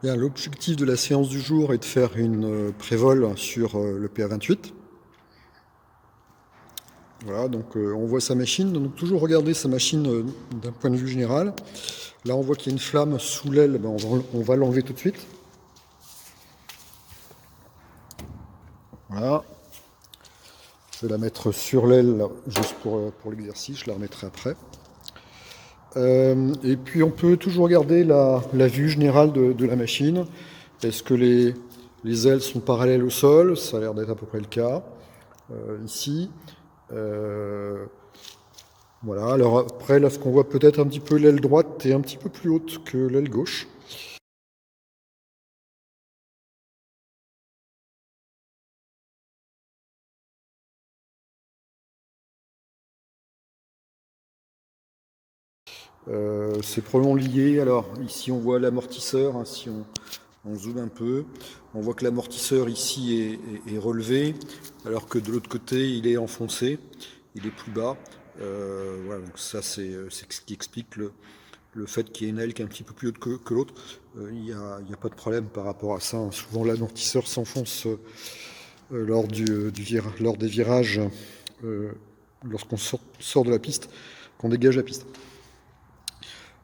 Bien, l'objectif de la séance du jour est de faire une prévol sur le PA28. Voilà, donc on voit sa machine. Donc toujours regarder sa machine d'un point de vue général. Là, on voit qu'il y a une flamme sous l'aile. Ben, on va l'enlever tout de suite. Voilà. Je vais la mettre sur l'aile juste pour l'exercice. Je la remettrai après. Et puis on peut toujours regarder la vue générale de la machine. Est-ce que les ailes sont parallèles au sol? Ça a l'air d'être à peu près le cas ici. Voilà, alors après là ce qu'on voit peut-être un petit peu, l'aile droite est un petit peu plus haute que l'aile gauche. C'est probablement lié. Alors ici on voit l'amortisseur, hein, si on zoome un peu, on voit que l'amortisseur ici est relevé, alors que de l'autre côté il est enfoncé, il est plus bas. Voilà, donc ça c'est ce qui explique le fait qu'il y ait une aile qui est un petit peu plus haute que l'autre. Il n'y a pas de problème par rapport à ça, hein. Souvent l'amortisseur s'enfonce lors des virages, lorsqu'on sort de la piste, qu'on dégage la piste.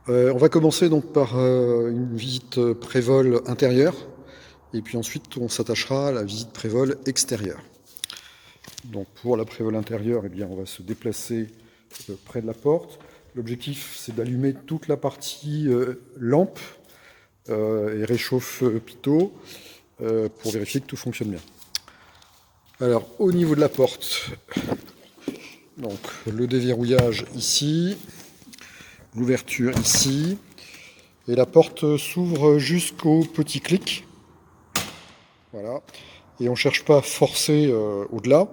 On va commencer donc par une visite pré-vol intérieure, et puis ensuite on s'attachera à la visite pré-vol extérieure. Donc pour la pré-vol intérieure, eh bien, on va se déplacer près de la porte. L'objectif c'est d'allumer toute la partie lampe et réchauffe pitot pour vérifier que tout fonctionne bien. Alors au niveau de la porte, donc le déverrouillage ici, l'ouverture ici, et la porte s'ouvre jusqu'au petit clic. Voilà. Et on ne cherche pas à forcer au-delà.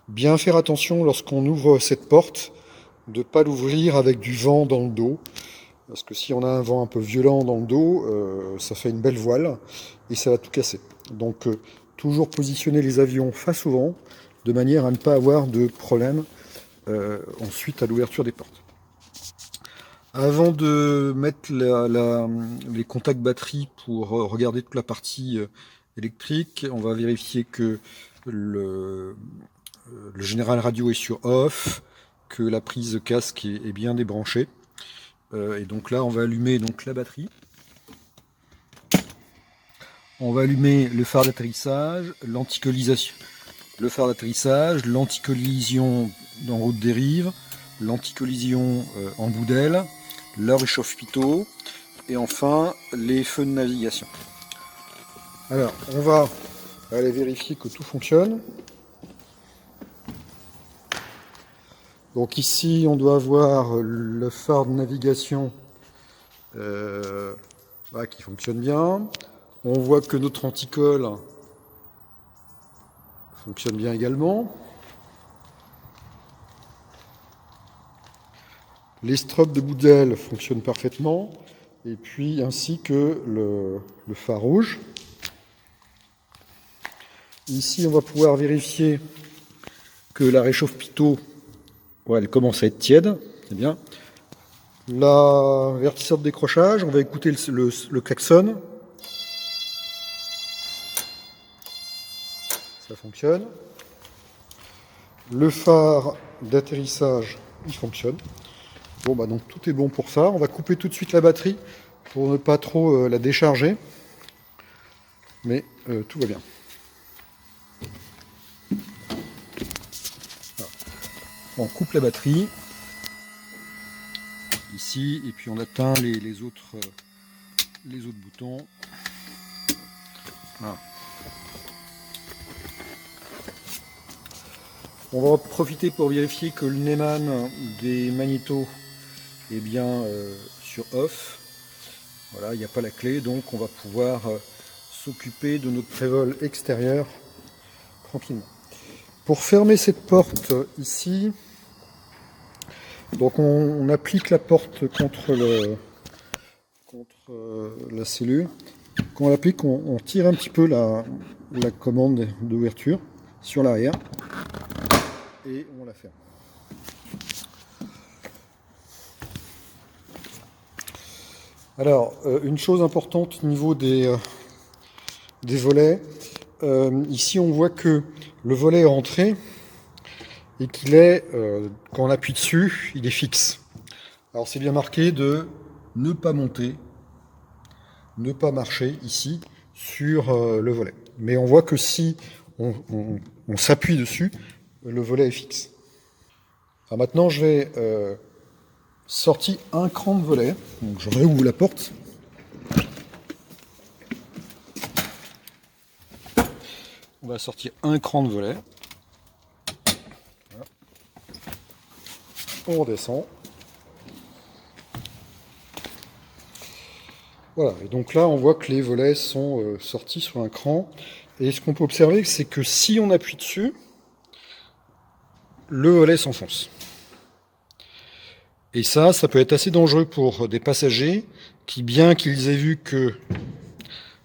Bien faire attention lorsqu'on ouvre cette porte de ne pas l'ouvrir avec du vent dans le dos. Parce que si on a un vent un peu violent dans le dos, ça fait une belle voile et ça va tout casser. Donc toujours positionner les avions face au vent de manière à ne pas avoir de problème ensuite à l'ouverture des portes. Avant de mettre les contacts batterie pour regarder toute la partie électrique, on va vérifier que le général radio est sur off, que la prise casque est bien débranchée. Et donc là, on va allumer donc la batterie. On va allumer le phare d'atterrissage, l'anticolisation, le phare d'atterrissage, l'anticollision en route dérive, l'anticollision en bout d'aile, le réchauffe-pitot et enfin les feux de navigation. Alors, on va aller vérifier que tout fonctionne. Donc ici, on doit avoir le phare de navigation qui fonctionne bien. On voit que notre anticolle fonctionne bien également. Les strobes de bout d'aile fonctionnent parfaitement. Et puis ainsi que le phare rouge. Ici, on va pouvoir vérifier que la réchauffe-pitot, elle commence à être tiède. C'est bien. L'avertisseur de décrochage, on va écouter le klaxon. Ça fonctionne. Le phare d'atterrissage, il fonctionne. Bon, bah donc tout est bon pour ça. On va couper tout de suite la batterie pour ne pas trop la décharger. Mais tout va bien. Voilà. On coupe la batterie ici et puis on atteint les autres boutons. Voilà. On va en profiter pour vérifier que le Neumann des magnétos est bien sur off. Voilà, il n'y a pas la clé, donc on va pouvoir s'occuper de notre prévol extérieur tranquillement. Pour fermer cette porte ici, donc on applique la porte contre la cellule. Quand on l'applique, on tire un petit peu la commande d'ouverture sur l'arrière et on la ferme. Alors, une chose importante au niveau des volets, ici on voit que le volet est rentré et qu'il est, quand on appuie dessus, il est fixe. Alors c'est bien marqué de ne pas monter, ne pas marcher ici sur le volet. Mais on voit que si on s'appuie dessus, le volet est fixe. Alors maintenant je vais sortir un cran de volet. Donc je réouvre la porte. On va sortir un cran de volet. Voilà. On redescend. Voilà, et donc là on voit que les volets sont sortis sur un cran. Et ce qu'on peut observer, c'est que si on appuie dessus, le volet s'enfonce. Et ça peut être assez dangereux pour des passagers qui, bien qu'ils aient vu que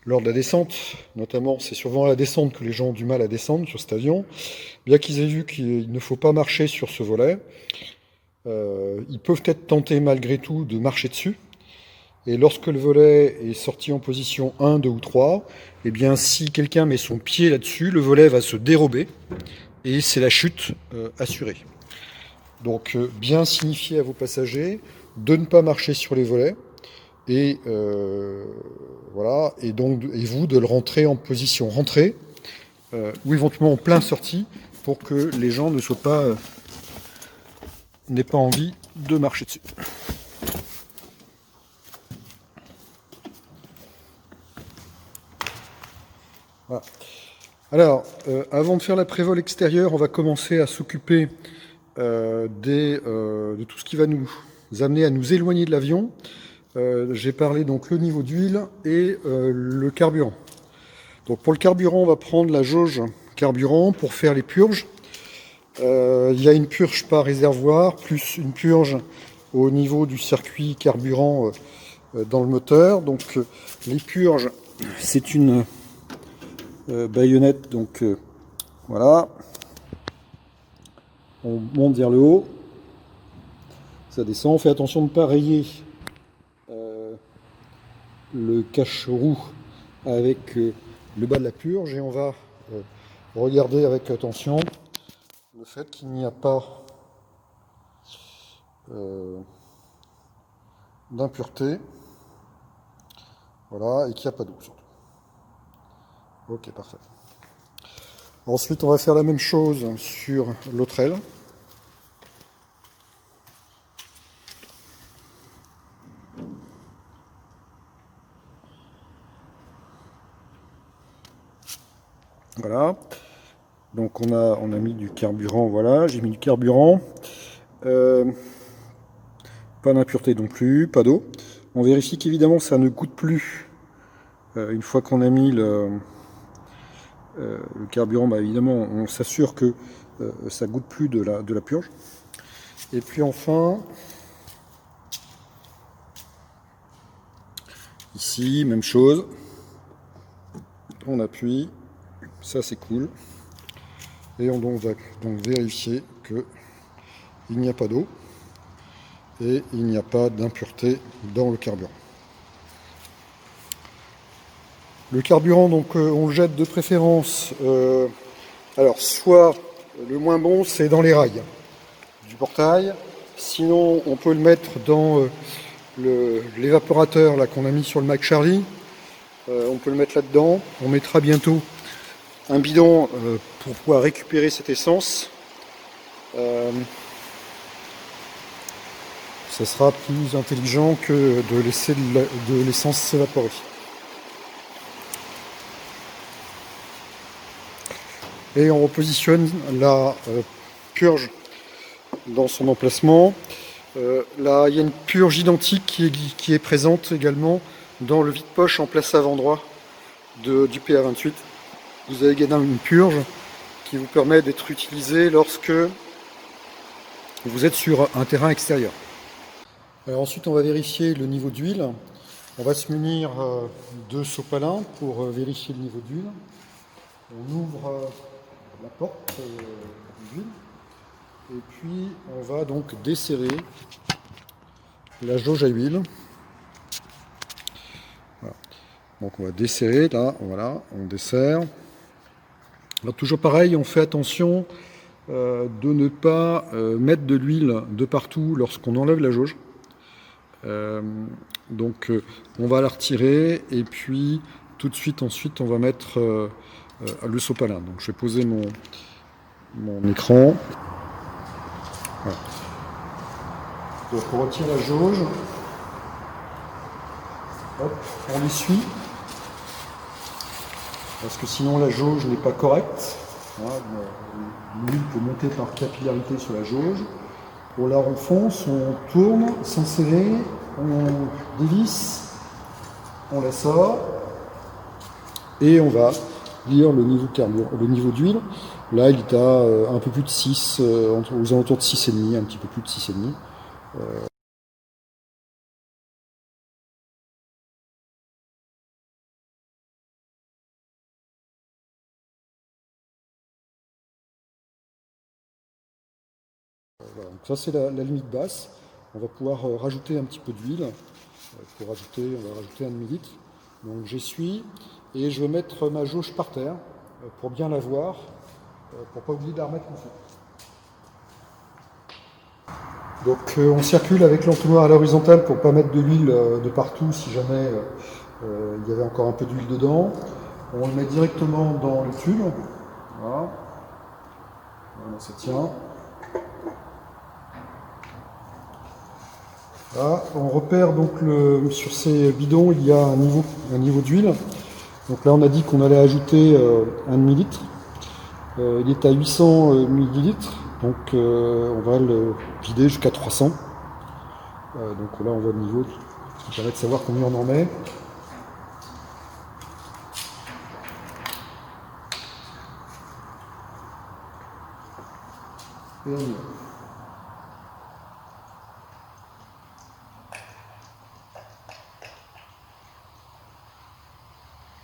lors de la descente, notamment c'est souvent à la descente que les gens ont du mal à descendre sur cet avion, bien qu'ils aient vu qu'il ne faut pas marcher sur ce volet, ils peuvent être tentés malgré tout de marcher dessus. Et lorsque le volet est sorti en position 1, 2 ou 3, eh bien si quelqu'un met son pied là-dessus, le volet va se dérober et c'est la chute assurée. Donc bien signifier à vos passagers de ne pas marcher sur les volets et voilà, et vous de le rentrer en position rentrée ou éventuellement en plein sortie pour que les gens ne soient pas n'aient pas envie de marcher dessus. Voilà. Alors, avant de faire la prévol extérieure, on va commencer à s'occuper de tout ce qui va nous amener à nous éloigner de l'avion. J'ai parlé donc le niveau d'huile et le carburant. Donc pour le carburant, on va prendre la jauge carburant pour faire les purges. Il y a une purge par réservoir, plus une purge au niveau du circuit carburant dans le moteur. Donc les purges, c'est une baïonnette, donc voilà. On monte vers le haut, ça descend, on fait attention de ne pas rayer le cache-roue avec le bas de la purge et on va regarder avec attention le fait qu'il n'y a pas d'impureté, voilà, et qu'il n'y a pas d'eau surtout. Ok, parfait. Ensuite, on va faire la même chose sur l'autre aile. Voilà. Donc on a mis du carburant, voilà, j'ai mis du carburant. Pas d'impureté non plus, pas d'eau. On vérifie qu'évidemment ça ne goûte plus. Une fois qu'on a mis le carburant, bah évidemment on s'assure que ça goûte plus de la purge. Et puis enfin, ici, même chose. On appuie, ça c'est cool. Et on va donc vérifier qu'il n'y a pas d'eau et il n'y a pas d'impureté dans le carburant. Le carburant, donc, on le jette de préférence. Alors, soit le moins bon, c'est dans les rails du portail. Sinon, on peut le mettre dans l'évaporateur là qu'on a mis sur le Mac Charlie. On peut le mettre là-dedans. On mettra bientôt un bidon pour pouvoir récupérer cette essence. Ça sera plus intelligent que de laisser de l'essence s'évaporer. Et on repositionne la purge dans son emplacement. Là, il y a une purge identique qui est présente également dans le vide-poche en place avant droit du PA28. Vous avez également une purge qui vous permet d'être utilisée lorsque vous êtes sur un terrain extérieur. Alors ensuite, on va vérifier le niveau d'huile. On va se munir de sopalin pour vérifier le niveau d'huile. On ouvre la porte d'huile et puis on va donc desserrer la jauge à huile. Donc on va desserrer, là, voilà, on desserre. Alors toujours pareil, on fait attention de ne pas mettre de l'huile de partout lorsqu'on enlève la jauge. Donc on va la retirer et puis tout de suite ensuite on va mettre le sopalin. Donc je vais poser mon écran. Voilà. Donc on retire la jauge. Hop, on l'essuie. Parce que sinon la jauge n'est pas correcte. Voilà, l'huile peut monter par capillarité sur la jauge. On la renfonce, on tourne sans serrer, on dévisse, on la sort et on va lire le niveau d'huile. Là, il est à un peu plus de 6, aux alentours de 6,5, un petit peu plus de 6,5. Voilà, donc ça, c'est la limite basse. On va pouvoir rajouter un petit peu d'huile. On va rajouter 1 demi-litre. Donc j'essuie et je vais mettre ma jauge par terre pour bien la voir, pour pas oublier de la remettre ensuite. Donc on circule avec l'entonnoir à l'horizontale pour pas mettre de l'huile de partout si jamais il y avait encore un peu d'huile dedans. On le met directement dans le tube. Voilà. Voilà, ça tient. Là, on repère donc sur ces bidons, il y a un niveau d'huile. Donc là, on a dit qu'on allait ajouter 1 demi-litre. Il est à 800 millilitres, donc on va le vider jusqu'à 300. Donc là, on voit le niveau qui permet de savoir combien on en met. Et on y va.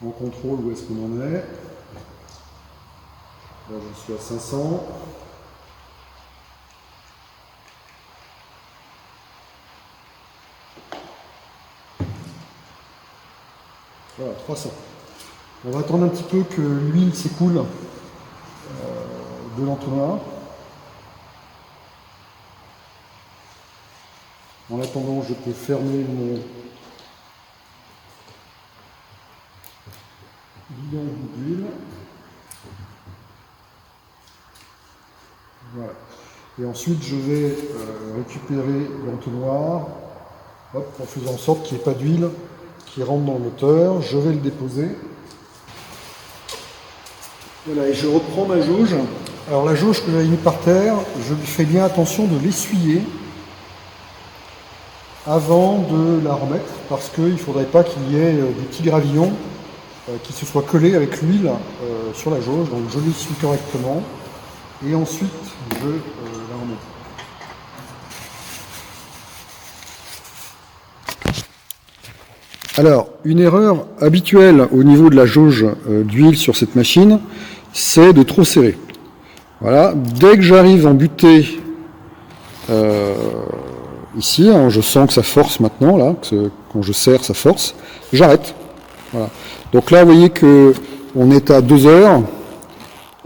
On contrôle où est-ce qu'on en est. Là, je suis à 500. Voilà, 300. On va attendre un petit peu que l'huile s'écoule de l'entonnoir. En attendant, je peux fermer mon bidon d'huile. Voilà. Et ensuite, je vais récupérer l'entonnoir en faisant en sorte qu'il n'y ait pas d'huile qui rentre dans le moteur. Je vais le déposer. Voilà, et je reprends ma jauge. Alors la jauge que j'avais mise par terre, je fais bien attention de l'essuyer avant de la remettre, parce qu'il ne faudrait pas qu'il y ait des petits gravillons qui se soient collés avec l'huile sur la jauge. Donc je l'essuie correctement et ensuite je la remets. Alors, une erreur habituelle au niveau de la jauge d'huile sur cette machine, c'est de trop serrer. Voilà, dès que j'arrive en butée ici, hein, je sens que ça force maintenant, là, que quand je serre, ça force, j'arrête. Voilà. Donc là, vous voyez que on est à 2 heures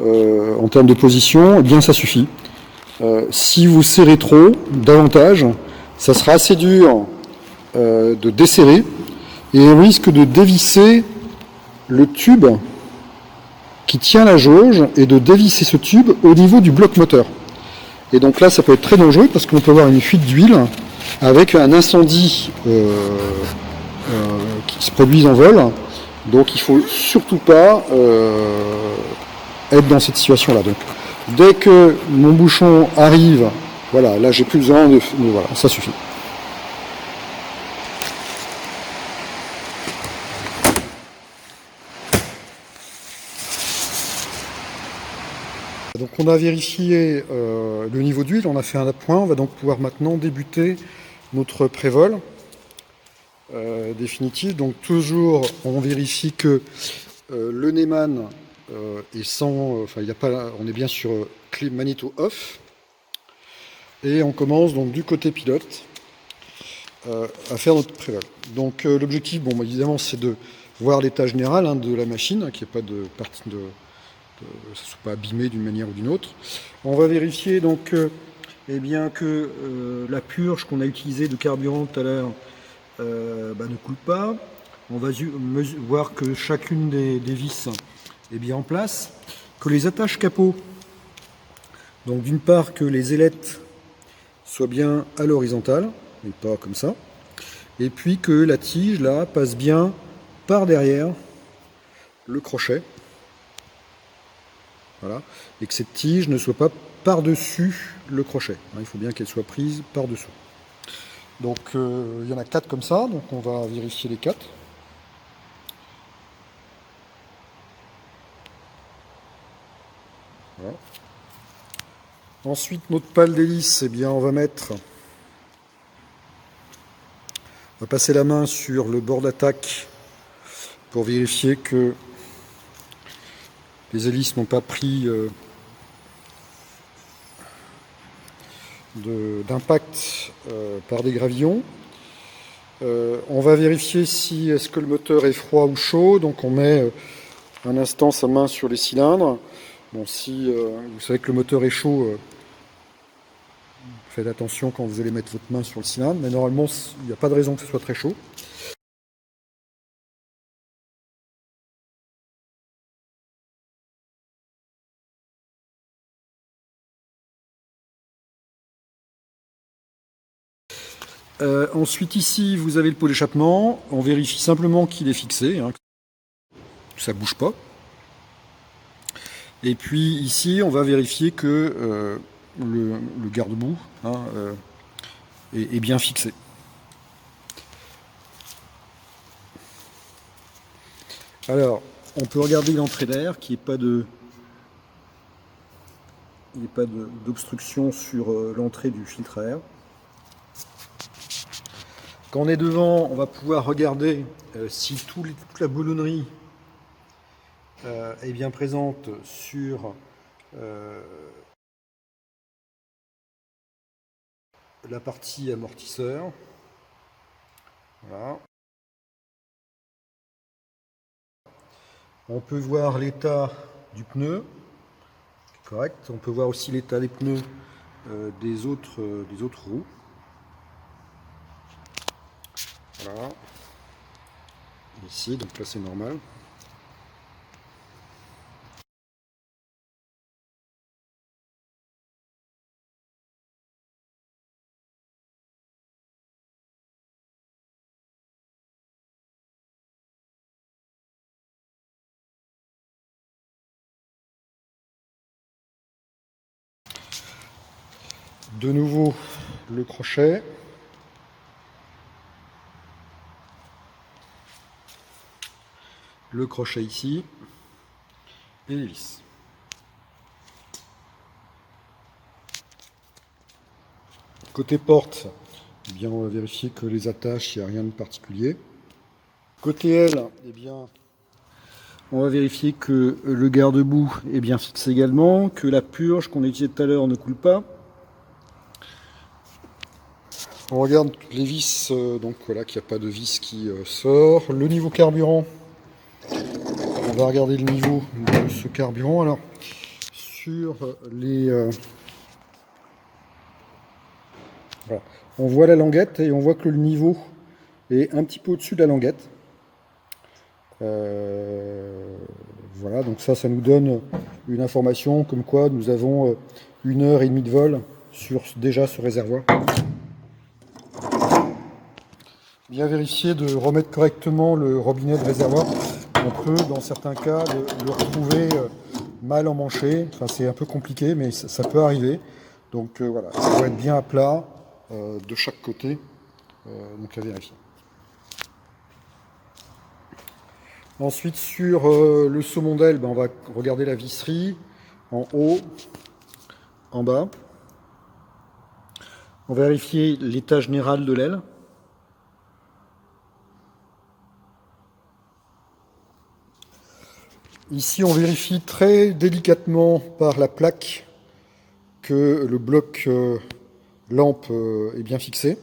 en termes de position, eh bien ça suffit. Si vous serrez trop, davantage, ça sera assez dur de desserrer et on risque de dévisser le tube qui tient la jauge et de dévisser ce tube au niveau du bloc moteur. Et donc là, ça peut être très dangereux parce qu'on peut avoir une fuite d'huile avec un incendie qui se produise en vol. Donc il ne faut surtout pas être dans cette situation-là. Donc dès que mon bouchon arrive, voilà, là j'ai plus besoin de voilà, ça suffit. Donc on a vérifié le niveau d'huile, on a fait un point, on va donc pouvoir maintenant débuter notre prévol définitif. Donc toujours on vérifie que le Neumann est sans, enfin il y a pas, on est bien sur clé magnéto off. Et on commence donc du côté pilote à faire notre prévol. Donc l'objectif, bon évidemment, c'est de voir l'état général de la machine, qu'il n'y ait pas de partie ça ne soit pas abîmé d'une manière ou d'une autre. On va vérifier donc eh bien, que la purge qu'on a utilisée de carburant tout à l'heure ne coule pas. On va voir que chacune des vis est bien en place, que les attaches capot, donc d'une part que les ailettes soient bien à l'horizontale, et pas comme ça, et puis que la tige là passe bien par derrière le crochet, voilà, et que cette tige ne soit pas par-dessus le crochet. Il faut bien qu'elle soit prise par-dessous. Donc il y en a 4 comme ça, donc on va vérifier les 4. Voilà. Ensuite, notre pale d'hélice, eh bien, on va passer la main sur le bord d'attaque pour vérifier que les hélices n'ont pas pris d'impact par des gravillons. On va vérifier si est-ce que le moteur est froid ou chaud. Donc on met un instant sa main sur les cylindres. Bon, si vous savez que le moteur est chaud, faites attention quand vous allez mettre votre main sur le cylindre, mais normalement il n'y a pas de raison que ce soit très chaud. Ensuite ici vous avez le pot d'échappement, on vérifie simplement qu'il est fixé, que ça ne bouge pas. Et puis ici on va vérifier que le garde-boue est bien fixé. Alors on peut regarder l'entrée d'air, qu'il n'y ait pas d'obstruction sur l'entrée du filtre à air. Quand on est devant, on va pouvoir regarder si toute la boulonnerie est bien présente sur la partie amortisseur. Voilà. On peut voir l'état du pneu, correct. On peut voir aussi l'état des pneus des autres roues. Voilà. Ici, donc là c'est normal. De nouveau le crochet. Le crochet ici et les vis. Côté porte, eh bien, on va vérifier que les attaches, il n'y a rien de particulier. Côté aile, eh bien, on va vérifier que le garde-boue est bien fixé également, que la purge qu'on a utilisée tout à l'heure ne coule pas. On regarde les vis, donc voilà qu'il n'y a pas de vis qui sort. Le niveau carburant, on va regarder le niveau de ce carburant. Alors, sur les... voilà. On voit la languette et on voit que le niveau est un petit peu au-dessus de la languette. Voilà, donc ça nous donne une information comme quoi nous avons 1h30 de vol déjà ce réservoir. Bien vérifier de remettre correctement le robinet de réservoir. On peut, dans certains cas, le retrouver mal emmanché. Enfin, c'est un peu compliqué, mais ça peut arriver. Donc voilà, ça doit être bien à plat de chaque côté. Donc à vérifier. Ensuite, sur le saumon d'aile, on va regarder la visserie en haut, en bas. On va vérifier l'état général de l'aile. Ici, on vérifie très délicatement par la plaque que le bloc lampe est bien fixé.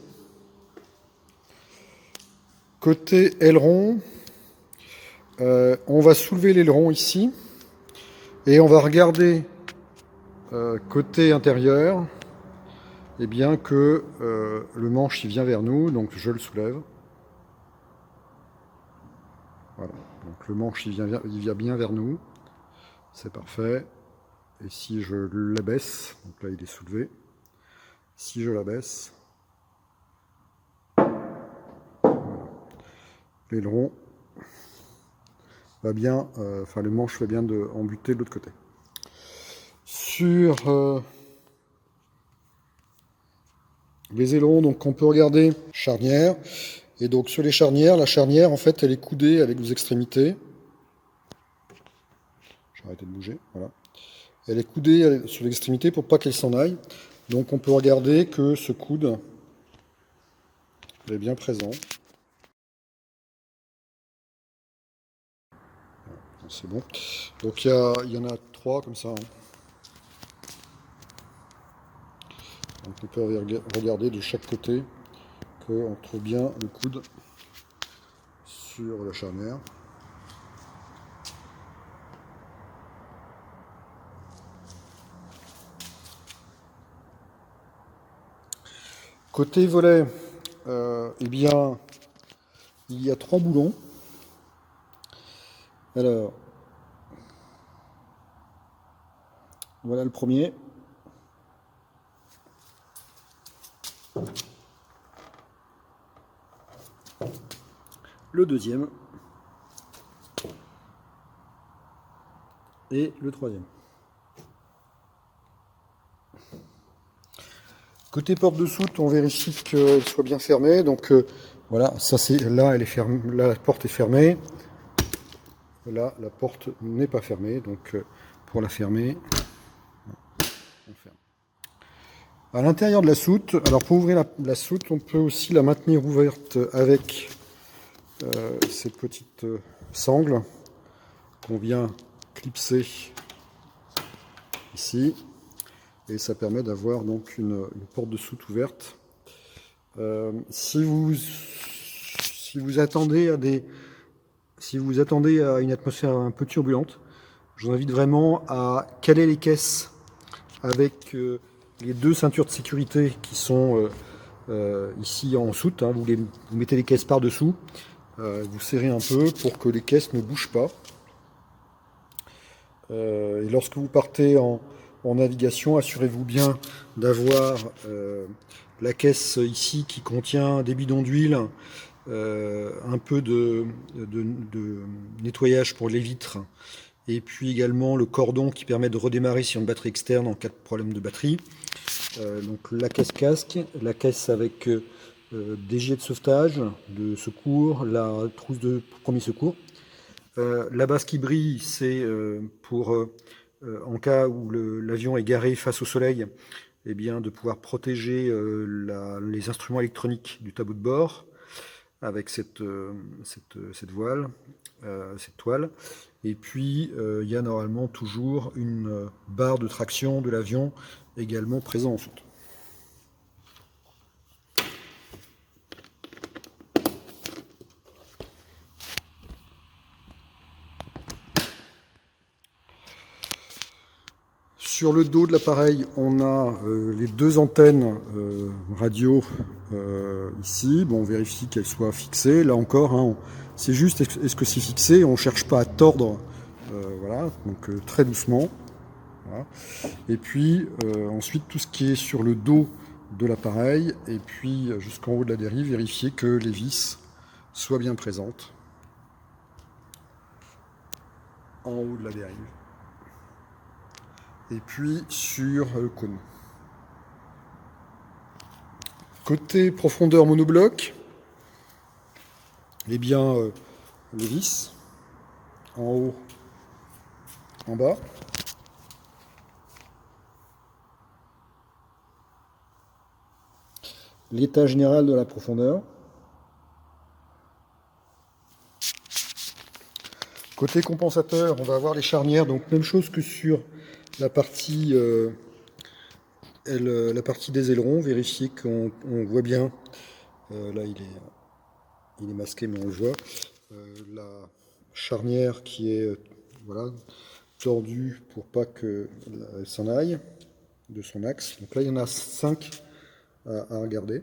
Côté aileron, On va soulever l'aileron ici et on va regarder côté intérieur, et bien que le manche il vient vers nous, donc je le soulève. Voilà, donc le manche il vient bien vers nous, c'est parfait. Et si je l'abaisse, donc là il est soulevé, si je l'abaisse, voilà, l'aileron va bien, le manche va bien embuter de l'autre côté. Sur les ailerons, donc on peut regarder charnière. Et donc sur les charnières, la charnière en fait elle est coudée avec les extrémités. J'ai arrêté de bouger, voilà. Elle est coudée sur l'extrémité pour pas qu'elle s'en aille. Donc on peut regarder que ce coude est bien présent. C'est bon. Donc il y en a 3 comme ça. Hein. Donc on peut regarder de chaque côté qu'on trouve bien le coude sur la charnière. Côté volet, eh bien, il y a 3 boulons. Alors, voilà le premier. Le deuxième. Et le troisième. Côté porte de soute, on vérifie qu'elle soit bien fermée. Donc voilà, ça c'est là, elle est fermée, la porte est fermée. Là, la porte n'est pas fermée. Donc pour la fermer, on ferme. À l'intérieur de la soute, alors pour ouvrir la soute, on peut aussi la maintenir ouverte avec cette petite sangle qu'on vient clipser ici. Et ça permet d'avoir donc une porte de soute ouverte. Si vous attendez à une atmosphère un peu turbulente, je vous invite vraiment à caler les caisses avec les 2 ceintures de sécurité qui sont ici en soute. Hein. Vous mettez les caisses par-dessous, vous serrez un peu pour que les caisses ne bougent pas. Et lorsque vous partez en navigation, assurez-vous bien d'avoir la caisse ici qui contient des bidons d'huile, un peu de nettoyage pour les vitres, et puis également le cordon qui permet de redémarrer sur une batterie externe en cas de problème de batterie. Donc la caisse casque, la caisse avec des gilets de sauvetage, de secours, la trousse de premier secours. La base qui brille, c'est pour, en cas où l'avion est garé face au soleil, eh bien, de pouvoir protéger les instruments électroniques du tableau de bord avec cette voile, cette toile. Et puis, il y a normalement toujours une barre de traction de l'avion également présente en soute. Sur le dos de l'appareil, on a les 2 antennes radio ici. Bon, on vérifie qu'elles soient fixées. Là encore, hein, c'est juste est-ce que c'est fixé. On ne cherche pas à tordre. Voilà, donc très doucement. Voilà. Et puis ensuite, tout ce qui est sur le dos de l'appareil et puis jusqu'en haut de la dérive, vérifier que les vis soient bien présentes en haut de la dérive. Et puis sur le cône. Côté profondeur monobloc, eh bien les vis en haut, en bas. L'état général de la profondeur. Côté compensateur, on va avoir les charnières, donc même chose que sur la partie des ailerons, vérifier qu'on voit bien, là il est masqué mais on le voit, charnière qui est voilà, tordue pour pas qu'elle s'en aille de son axe. Donc là, il y en a 5 à regarder.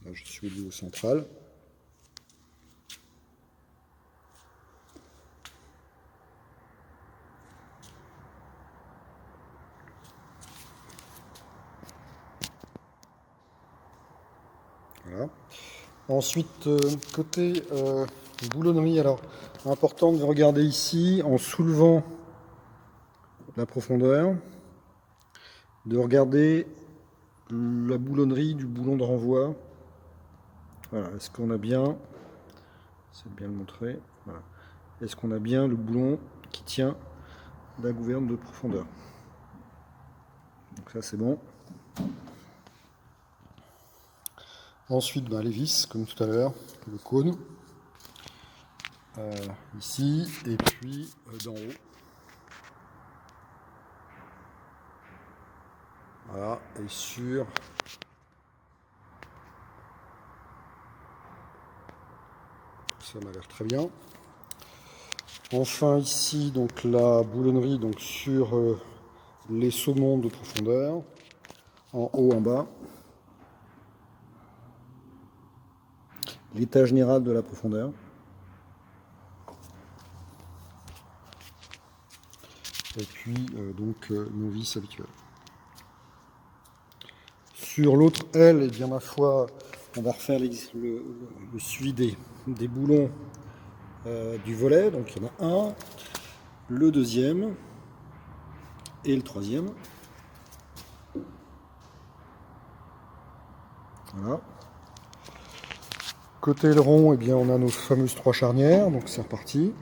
Là, je suis au niveau central. Voilà. Ensuite, côté boulonnerie, alors important de regarder ici en soulevant la profondeur, de regarder la boulonnerie du boulon de renvoi. Voilà, est-ce qu'on a bien, c'est bien le montrer, voilà. Est-ce qu'on a bien le boulon qui tient la gouverne de profondeur. Donc ça c'est bon. Ensuite, les vis, comme tout à l'heure, le cône, ici, et puis d'en haut. Voilà, et sur ça m'a l'air très bien. Enfin ici, donc la boulonnerie donc sur les saumons de profondeur, en haut, en bas. L'état général de la profondeur. Et puis donc nos vis habituelles. Sur l'autre aile, eh bien ma foi, on va refaire le suivi des boulons du volet. Donc il y en a un, le deuxième et le troisième. Voilà. Côté aileron, eh bien on a nos fameuses 3 charnières, donc c'est reparti.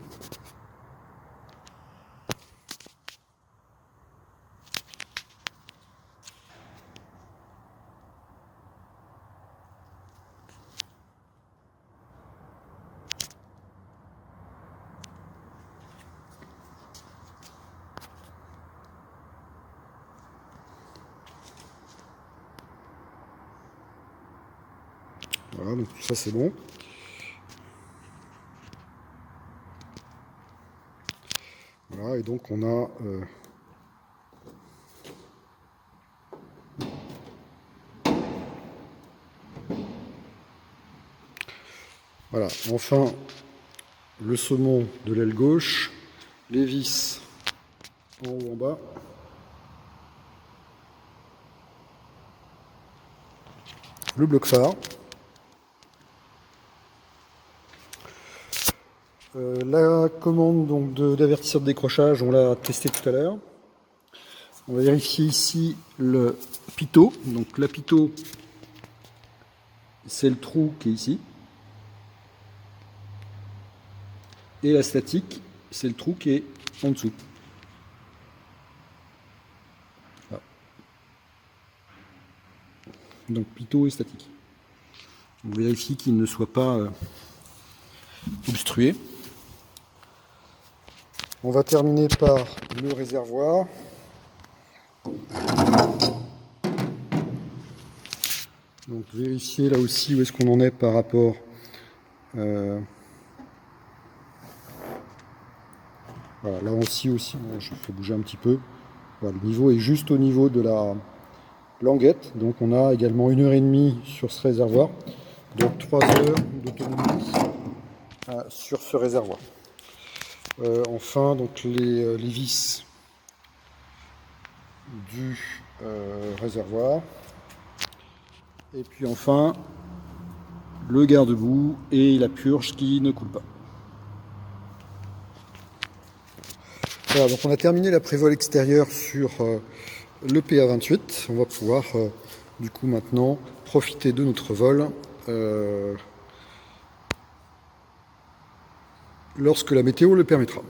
Voilà, donc tout ça c'est bon. Voilà, et donc on a voilà, enfin le saumon de l'aile gauche, les vis en haut en bas. Le bloc phare. La commande donc d'avertisseur de décrochage, on l'a testé tout à l'heure. On va vérifier ici le pitot. Donc la pitot, c'est le trou qui est ici. Et la statique, c'est le trou qui est en dessous. Voilà. Donc pitot et statique. On vérifie qu'il ne soit pas obstrué. On va terminer par le réservoir. Donc vérifier là aussi où est-ce qu'on en est par rapport voilà, là aussi, je fais bouger un petit peu. Voilà, le niveau est juste au niveau de la languette. Donc on a également 1h30 sur ce réservoir. Donc 3 heures d'autonomie sur ce réservoir. Enfin, donc les vis du réservoir. Et puis enfin, le garde-boue et la purge qui ne coule pas. Voilà, donc on a terminé la prévol extérieure sur le PA28. On va pouvoir du coup maintenant profiter de notre vol lorsque la météo le permettra.